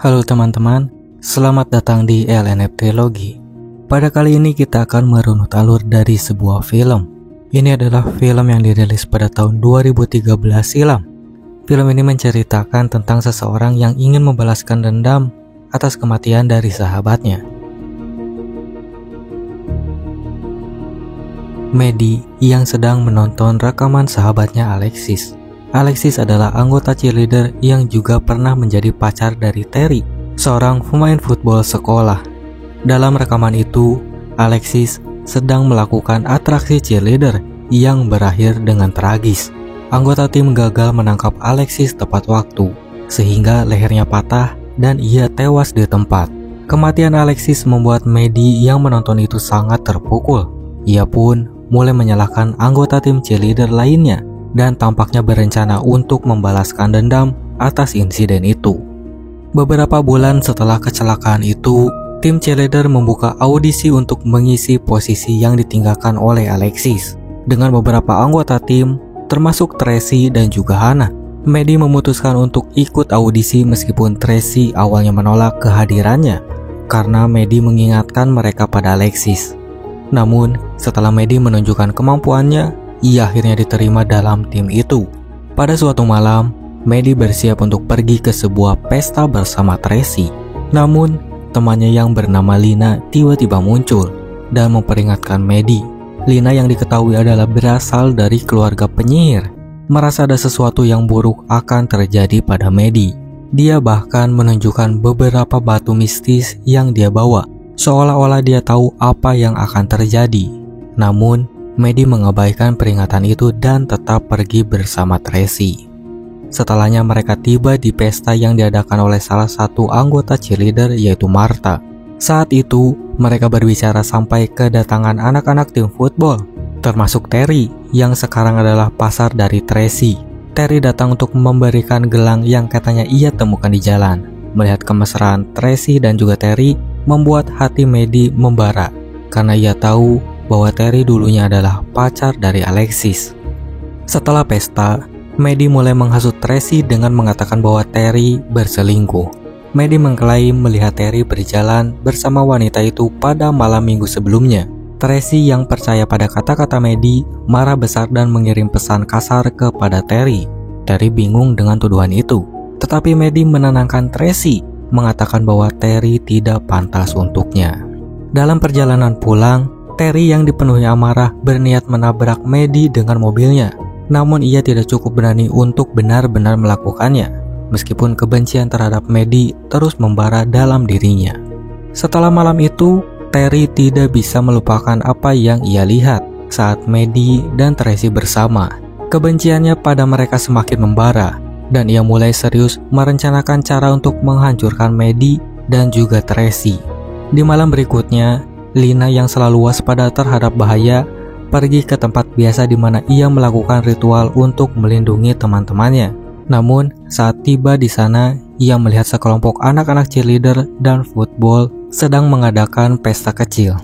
Halo teman-teman, selamat datang di LNF Trilogy. Pada kali ini kita akan merunut alur dari sebuah film. Ini adalah film yang dirilis pada tahun 2013 silam. Film ini menceritakan tentang seseorang yang ingin membalaskan dendam atas kematian dari sahabatnya. Maddie yang sedang menonton rekaman sahabatnya Alexis. Alexis adalah anggota cheerleader yang juga pernah menjadi pacar dari Terry, seorang pemain football sekolah. Dalam rekaman itu, Alexis sedang melakukan atraksi cheerleader yang berakhir dengan tragis. Anggota tim gagal menangkap Alexis tepat waktu, sehingga lehernya patah dan ia tewas di tempat. Kematian Alexis membuat Maddie yang menonton itu sangat terpukul. Ia pun mulai menyalahkan anggota tim cheerleader lainnya dan tampaknya berencana untuk membalaskan dendam atas insiden itu. Beberapa bulan setelah kecelakaan itu, tim cheerleader membuka audisi untuk mengisi posisi yang ditinggalkan oleh Alexis. Dengan beberapa anggota tim, termasuk Tracy dan juga Hannah, Maddie memutuskan untuk ikut audisi meskipun Tracy awalnya menolak kehadirannya karena Maddie mengingatkan mereka pada Alexis. Namun, setelah Maddie menunjukkan kemampuannya, ia akhirnya diterima dalam tim itu. Pada suatu malam, Maddie bersiap untuk pergi ke sebuah pesta bersama Tracy. Namun, temannya yang bernama Lina tiba-tiba muncul dan memperingatkan Maddie. Lina yang diketahui adalah berasal dari keluarga penyihir, merasa ada sesuatu yang buruk akan terjadi pada Maddie. Dia bahkan menunjukkan beberapa batu mistis yang dia bawa, seolah-olah dia tahu apa yang akan terjadi. Namun, Maddie mengabaikan peringatan itu dan tetap pergi bersama Tracy. Setelahnya mereka tiba di pesta yang diadakan oleh salah satu anggota cheerleader yaitu Martha. Saat itu, mereka berbicara sampai kedatangan anak-anak tim football, termasuk Terry yang sekarang adalah pasar dari Tracy. Terry datang untuk memberikan gelang yang katanya ia temukan di jalan. Melihat kemesraan Tracy dan juga Terry membuat hati Maddie membara karena ia tahu bahwa Terry dulunya adalah pacar dari Alexis. Setelah pesta, Maddie mulai menghasut Tracy dengan mengatakan bahwa Terry berselingkuh. Maddie mengklaim melihat Terry berjalan bersama wanita itu pada malam minggu sebelumnya. Tracy yang percaya pada kata-kata Maddie marah besar dan mengirim pesan kasar kepada Terry. Terry bingung dengan tuduhan itu, tetapi Maddie menenangkan Tracy, mengatakan bahwa Terry tidak pantas untuknya. Dalam perjalanan pulang, Terry yang dipenuhi amarah berniat menabrak Maddie dengan mobilnya. Namun ia tidak cukup berani untuk benar-benar melakukannya, meskipun kebencian terhadap Maddie terus membara dalam dirinya. Setelah malam itu, Terry tidak bisa melupakan apa yang ia lihat saat Maddie dan Tracy bersama. Kebenciannya pada mereka semakin membara, dan ia mulai serius merencanakan cara untuk menghancurkan Maddie dan juga Tracy. Di malam berikutnya, Lina yang selalu waspada terhadap bahaya pergi ke tempat biasa di mana ia melakukan ritual untuk melindungi teman-temannya. Namun, saat tiba di sana, ia melihat sekelompok anak-anak cheerleader dan football sedang mengadakan pesta kecil.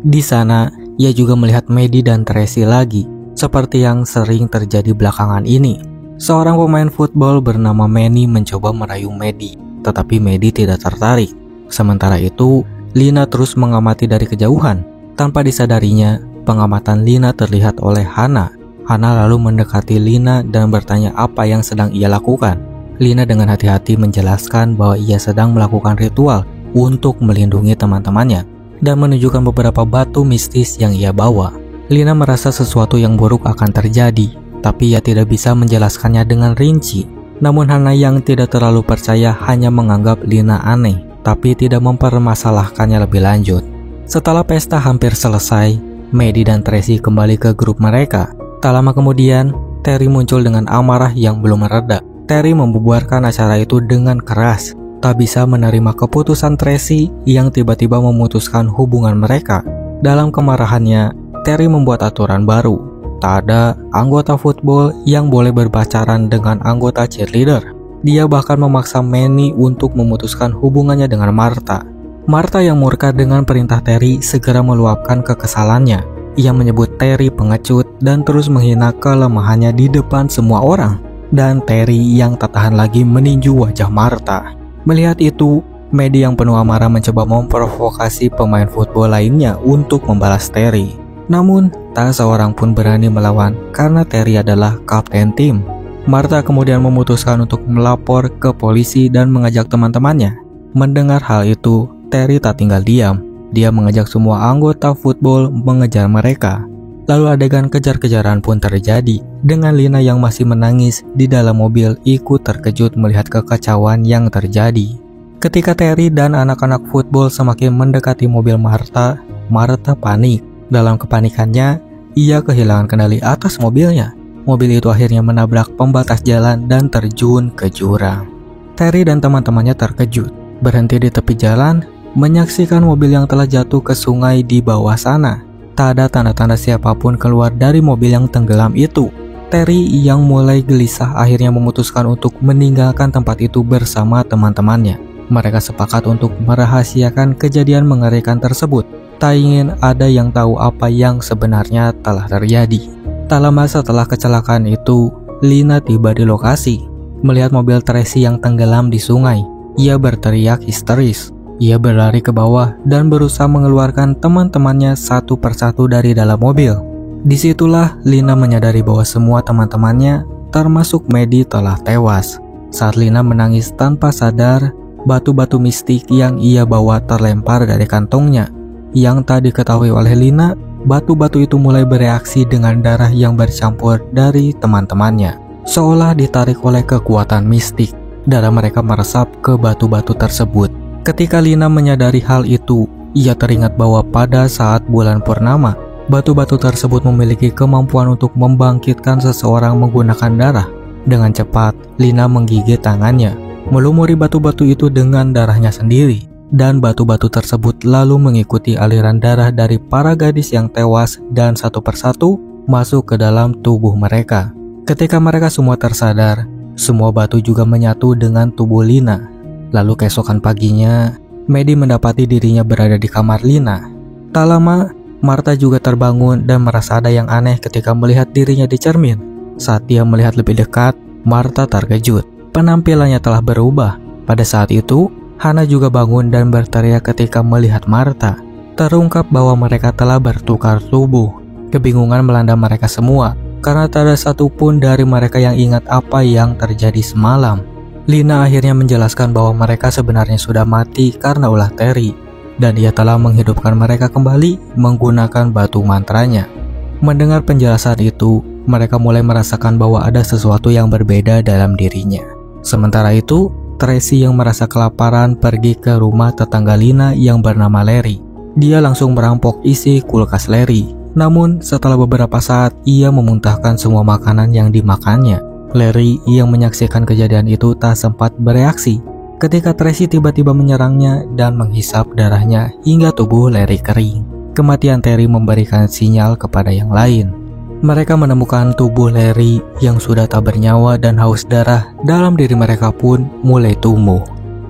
Di sana, ia juga melihat Maddie dan Tracy lagi, seperti yang sering terjadi belakangan ini. Seorang pemain football bernama Manny mencoba merayu Maddie, tetapi Maddie tidak tertarik. Sementara itu, Lina terus mengamati dari kejauhan. Tanpa disadarinya, pengamatan Lina terlihat oleh Hannah. Hannah lalu mendekati Lina dan bertanya apa yang sedang ia lakukan. Lina dengan hati-hati menjelaskan bahwa ia sedang melakukan ritual untuk melindungi teman-temannya dan menunjukkan beberapa batu mistis yang ia bawa. Lina merasa sesuatu yang buruk akan terjadi, tapi ia tidak bisa menjelaskannya dengan rinci. Namun Hannah yang tidak terlalu percaya hanya menganggap Lina aneh, tapi tidak mempermasalahkannya lebih lanjut. Setelah pesta hampir selesai, Maddie dan Tracy kembali ke grup mereka. Tak lama kemudian, Terry muncul dengan amarah yang belum mereda. Terry membubarkan acara itu dengan keras, tak bisa menerima keputusan Tracy yang tiba-tiba memutuskan hubungan mereka. Dalam kemarahannya, Terry membuat aturan baru. Tak ada anggota football yang boleh berpacaran dengan anggota cheerleader. Dia bahkan memaksa Manny untuk memutuskan hubungannya dengan Martha. Martha yang murka dengan perintah Terry segera meluapkan kekesalannya. Ia menyebut Terry pengecut dan terus menghina kelemahannya di depan semua orang. Dan Terry yang tak tahan lagi meninju wajah Martha. Melihat itu, Maddie yang penuh amarah mencoba memprovokasi pemain football lainnya untuk membalas Terry. Namun, tak seorang pun berani melawan karena Terry adalah kapten tim. Martha kemudian memutuskan untuk melapor ke polisi dan mengajak teman-temannya. Mendengar hal itu, Terry tak tinggal diam. Dia mengajak semua anggota football mengejar mereka. Lalu adegan kejar-kejaran pun terjadi, dengan Lina yang masih menangis di dalam mobil ikut terkejut melihat kekacauan yang terjadi. Ketika Terry dan anak-anak football semakin mendekati mobil Martha, Martha panik. Dalam kepanikannya, ia kehilangan kendali atas mobilnya. Mobil itu akhirnya menabrak pembatas jalan dan terjun ke jurang. Terry dan teman-temannya terkejut, berhenti di tepi jalan, menyaksikan mobil yang telah jatuh ke sungai di bawah sana. Tak ada tanda-tanda siapapun keluar dari mobil yang tenggelam itu. Terry yang mulai gelisah akhirnya memutuskan untuk meninggalkan tempat itu bersama teman-temannya. Mereka sepakat untuk merahasiakan kejadian mengerikan tersebut. Tak ingin ada yang tahu apa yang sebenarnya telah terjadi. Tak lama setelah kecelakaan itu, Lina tiba di lokasi. Melihat mobil Tracy yang tenggelam di sungai, ia berteriak histeris. Ia berlari ke bawah dan berusaha mengeluarkan teman-temannya satu persatu dari dalam mobil. Disitulah Lina menyadari bahwa semua teman-temannya, termasuk Maddie, telah tewas. Saat Lina menangis tanpa sadar, batu-batu mistik yang ia bawa terlempar dari kantongnya. Yang tak diketahui oleh Lina, batu-batu itu mulai bereaksi dengan darah yang bercampur dari teman-temannya. Seolah ditarik oleh kekuatan mistik, darah mereka meresap ke batu-batu tersebut. Ketika Lina menyadari hal itu, ia teringat bahwa pada saat bulan purnama, batu-batu tersebut memiliki kemampuan untuk membangkitkan seseorang menggunakan darah. Dengan cepat, Lina menggigit tangannya, melumuri batu-batu itu dengan darahnya sendiri, dan batu-batu tersebut lalu mengikuti aliran darah dari para gadis yang tewas dan satu persatu masuk ke dalam tubuh mereka. Ketika mereka semua tersadar, semua batu juga menyatu dengan tubuh Lina. Lalu keesokan paginya, Maddie mendapati dirinya berada di kamar Lina. Tak lama, Martha juga terbangun dan merasa ada yang aneh ketika melihat dirinya di cermin. Saat dia melihat lebih dekat, Martha terkejut. Penampilannya telah berubah. Pada saat itu, Hannah juga bangun dan berteriak ketika melihat Martha. Terungkap bahwa mereka telah bertukar tubuh. Kebingungan melanda mereka semua, karena tak ada satupun dari mereka yang ingat apa yang terjadi semalam. Lina akhirnya menjelaskan bahwa mereka sebenarnya sudah mati karena ulah Terry, dan ia telah menghidupkan mereka kembali menggunakan batu mantranya. Mendengar penjelasan itu, mereka mulai merasakan bahwa ada sesuatu yang berbeda dalam dirinya. Sementara itu, Tracy yang merasa kelaparan pergi ke rumah tetangga Lina yang bernama Larry. Dia langsung merampok isi kulkas Larry. Namun, setelah beberapa saat, ia memuntahkan semua makanan yang dimakannya. Larry yang menyaksikan kejadian itu tak sempat bereaksi ketika Tracy tiba-tiba menyerangnya dan menghisap darahnya hingga tubuh Larry kering. Kematian Terry memberikan sinyal kepada yang lain. Mereka menemukan tubuh Larry yang sudah tak bernyawa dan haus darah dalam diri mereka pun mulai tumbuh.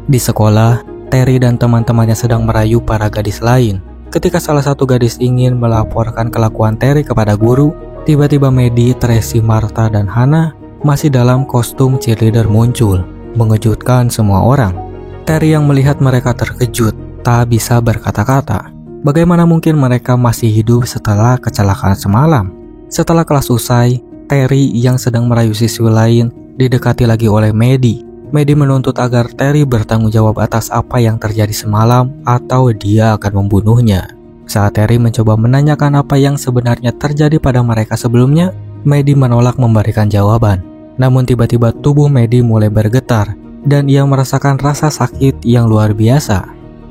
Di sekolah, Terry dan teman-temannya sedang merayu para gadis lain. Ketika salah satu gadis ingin melaporkan kelakuan Terry kepada guru, tiba-tiba Maddie, Tracy, Martha, dan Hannah masih dalam kostum cheerleader muncul, mengejutkan semua orang. Terry yang melihat mereka terkejut, tak bisa berkata-kata. Bagaimana mungkin mereka masih hidup setelah kecelakaan semalam? Setelah kelas usai, Terry yang sedang merayu siswi lain didekati lagi oleh Maddie. Maddie menuntut agar Terry bertanggung jawab atas apa yang terjadi semalam atau dia akan membunuhnya. Saat Terry mencoba menanyakan apa yang sebenarnya terjadi pada mereka sebelumnya, Maddie menolak memberikan jawaban. Namun tiba-tiba tubuh Maddie mulai bergetar dan ia merasakan rasa sakit yang luar biasa.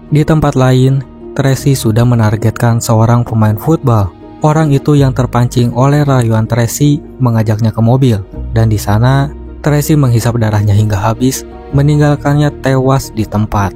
Di tempat lain, Tracy sudah menargetkan seorang pemain football. Orang itu yang terpancing oleh rayuan Tracy mengajaknya ke mobil, dan di sana Tracy menghisap darahnya hingga habis, meninggalkannya tewas di tempat.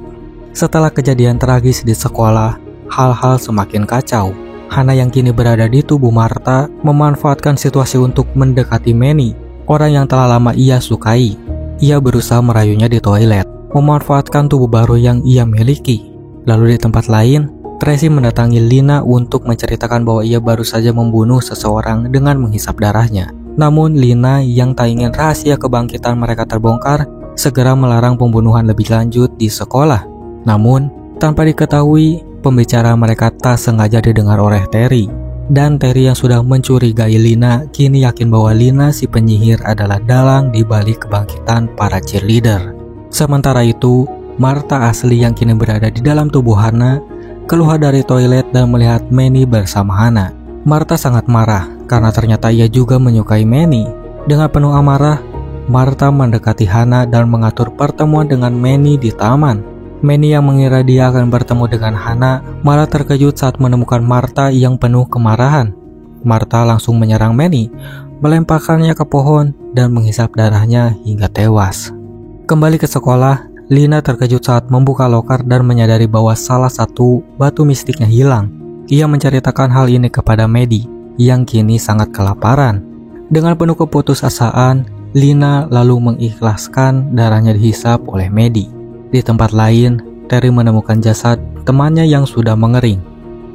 Setelah kejadian tragis di sekolah, hal-hal semakin kacau. Hannah yang kini berada di tubuh Martha memanfaatkan situasi untuk mendekati Manny, orang yang telah lama ia sukai. Ia berusaha merayunya di toilet, memanfaatkan tubuh baru yang ia miliki. Lalu di tempat lain, Tracy mendatangi Lina untuk menceritakan bahwa ia baru saja membunuh seseorang dengan menghisap darahnya. Namun Lina yang tak ingin rahasia kebangkitan mereka terbongkar, segera melarang pembunuhan lebih lanjut di sekolah. Namun, tanpa diketahui, pembicaraan mereka tak sengaja didengar oleh Terry. Dan Terry yang sudah mencurigai Lina kini yakin bahwa Lina si penyihir adalah dalang di balik kebangkitan para cheerleader. Sementara itu, Martha asli yang kini berada di dalam tubuh Hana keluar dari toilet dan melihat Manny bersama Hana. Martha sangat marah karena ternyata ia juga menyukai Manny. Dengan penuh amarah, Martha mendekati Hana dan mengatur pertemuan dengan Manny di taman. Manny yang mengira dia akan bertemu dengan Hana malah terkejut saat menemukan Martha yang penuh kemarahan. Martha langsung menyerang Manny, melemparkannya ke pohon dan menghisap darahnya hingga tewas. Kembali ke sekolah, Lina terkejut saat membuka loker dan menyadari bahwa salah satu batu mistiknya hilang. Ia menceritakan hal ini kepada Maddie yang kini sangat kelaparan. Dengan penuh keputusasaan, Lina lalu mengikhlaskan darahnya dihisap oleh Maddie. Di tempat lain, Terry menemukan jasad temannya yang sudah mengering.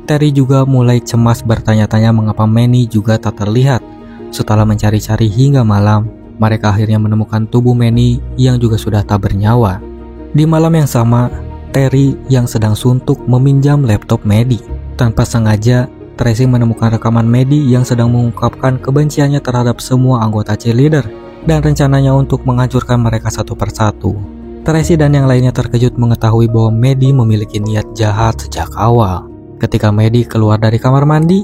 Terry juga mulai cemas bertanya-tanya mengapa Manny juga tak terlihat. Setelah mencari-cari hingga malam, mereka akhirnya menemukan tubuh Manny yang juga sudah tak bernyawa. Di malam yang sama, Terry yang sedang suntuk meminjam laptop Maddie. Tanpa sengaja, Tracy menemukan rekaman Maddie yang sedang mengungkapkan kebenciannya terhadap semua anggota cheerleader dan rencananya untuk menghancurkan mereka satu persatu. Tracy dan yang lainnya terkejut mengetahui bahwa Maddie memiliki niat jahat sejak awal. Ketika Maddie keluar dari kamar mandi,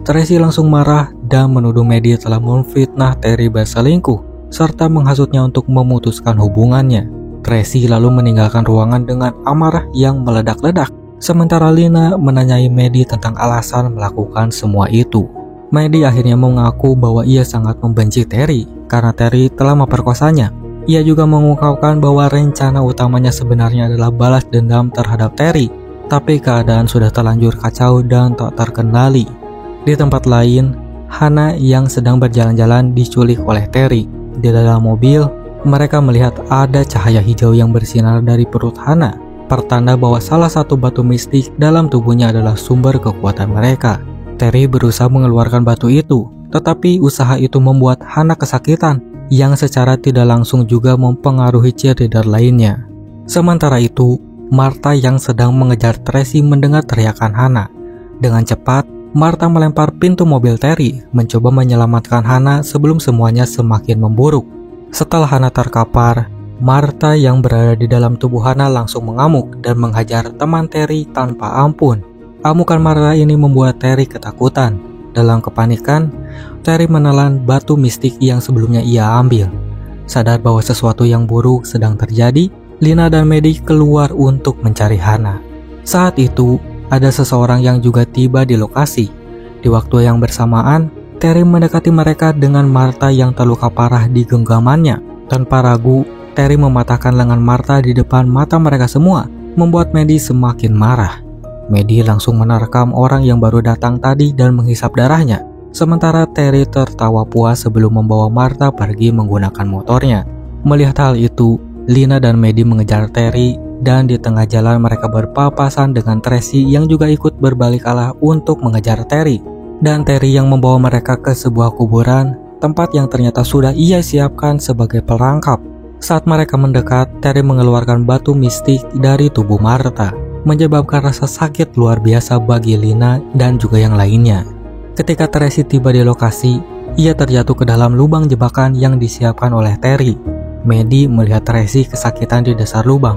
Tracy langsung marah dan menuduh Maddie telah memfitnah Terry berselingkuh serta menghasutnya untuk memutuskan hubungannya. Tracy lalu meninggalkan ruangan dengan amarah yang meledak-ledak. Sementara Lina menanyai Maddie tentang alasan melakukan semua itu. Maddie akhirnya mengaku bahwa ia sangat membenci Terry karena Terry telah memperkosanya. Ia juga mengungkapkan bahwa rencana utamanya sebenarnya adalah balas dendam terhadap Terry, tapi keadaan sudah terlanjur kacau dan tak terkendali. Di tempat lain, Hana yang sedang berjalan-jalan diculik oleh Terry. Di dalam mobil, mereka melihat ada cahaya hijau yang bersinar dari perut Hana, pertanda bahwa salah satu batu mistik dalam tubuhnya adalah sumber kekuatan mereka. Terry berusaha mengeluarkan batu itu, tetapi usaha itu membuat Hana kesakitan, yang secara tidak langsung juga mempengaruhi cheerleader lainnya. Sementara itu, Martha yang sedang mengejar Tracy mendengar teriakan Hana. Dengan cepat, Martha melempar pintu mobil Terry, mencoba menyelamatkan Hana sebelum semuanya semakin memburuk. Setelah Hana terkapar, Martha yang berada di dalam tubuh Hana langsung mengamuk dan menghajar teman Terry tanpa ampun. Amukan Martha ini membuat Terry ketakutan. Dalam kepanikan, Terry menelan batu mistik yang sebelumnya ia ambil. Sadar bahwa sesuatu yang buruk sedang terjadi, Lina dan Maddie keluar untuk mencari Hana. Saat itu, ada seseorang yang juga tiba di lokasi. Di waktu yang bersamaan, Terry mendekati mereka dengan Martha yang terluka parah di genggamannya. Tanpa ragu, Terry mematahkan lengan Martha di depan mata mereka semua, membuat Maddie semakin marah. Maddie langsung menerkam orang yang baru datang tadi dan menghisap darahnya. Sementara Terry tertawa puas sebelum membawa Martha pergi menggunakan motornya. Melihat hal itu, Lina dan Maddie mengejar Terry dan di tengah jalan mereka berpapasan dengan Tracy yang juga ikut berbalik arah untuk mengejar Terry. Dan Terry yang membawa mereka ke sebuah kuburan, tempat yang ternyata sudah ia siapkan sebagai perangkap. Saat mereka mendekat, Terry mengeluarkan batu mistik dari tubuh Martha, menyebabkan rasa sakit luar biasa bagi Lina dan juga yang lainnya. Ketika Tracy tiba di lokasi, ia terjatuh ke dalam lubang jebakan yang disiapkan oleh Terry. Maddie melihat Tracy kesakitan di dasar lubang.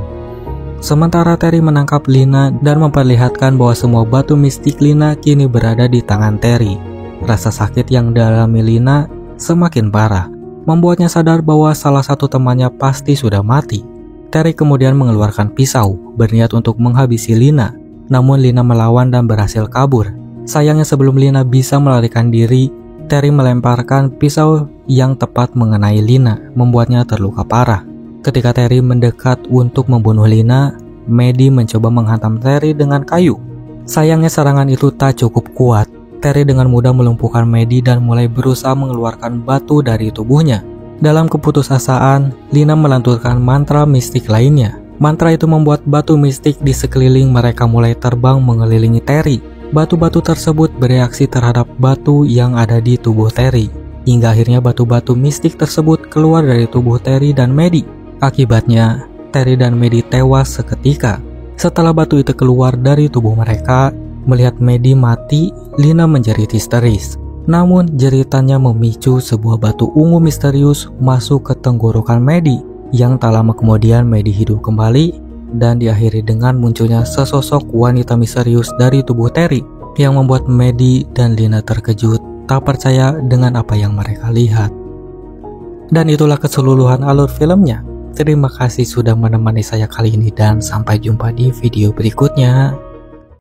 Sementara Terry menangkap Lina dan memperlihatkan bahwa semua batu mistik Lina kini berada di tangan Terry. Rasa sakit yang dialami Lina semakin parah, membuatnya sadar bahwa salah satu temannya pasti sudah mati. Terry kemudian mengeluarkan pisau, berniat untuk menghabisi Lina. Namun Lina melawan dan berhasil kabur. Sayangnya sebelum Lina bisa melarikan diri, Terry melemparkan pisau yang tepat mengenai Lina, membuatnya terluka parah. Ketika Terry mendekat untuk membunuh Lina, Maddie mencoba menghantam Terry dengan kayu. Sayangnya serangan itu tak cukup kuat. Terry dengan mudah melumpuhkan Maddie dan mulai berusaha mengeluarkan batu dari tubuhnya. Dalam keputusasaan, Lina melanturkan mantra mistik lainnya. Mantra itu membuat batu mistik di sekeliling mereka mulai terbang mengelilingi Terry. Batu-batu tersebut bereaksi terhadap batu yang ada di tubuh Terry, hingga akhirnya batu-batu mistik tersebut keluar dari tubuh Terry dan Maddie. Akibatnya, Terry dan Maddie tewas seketika. Setelah batu itu keluar dari tubuh mereka, melihat Maddie mati, Lina menjerit histeris. Namun jeritannya memicu sebuah batu ungu misterius masuk ke tenggorokan Maddie, yang tak lama kemudian Maddie hidup kembali dan diakhiri dengan munculnya sesosok wanita misterius dari tubuh Terry yang membuat Maddie dan Lina terkejut, tak percaya dengan apa yang mereka lihat. Dan itulah keseluruhan alur filmnya. Terima kasih sudah menemani saya kali ini dan sampai jumpa di video berikutnya.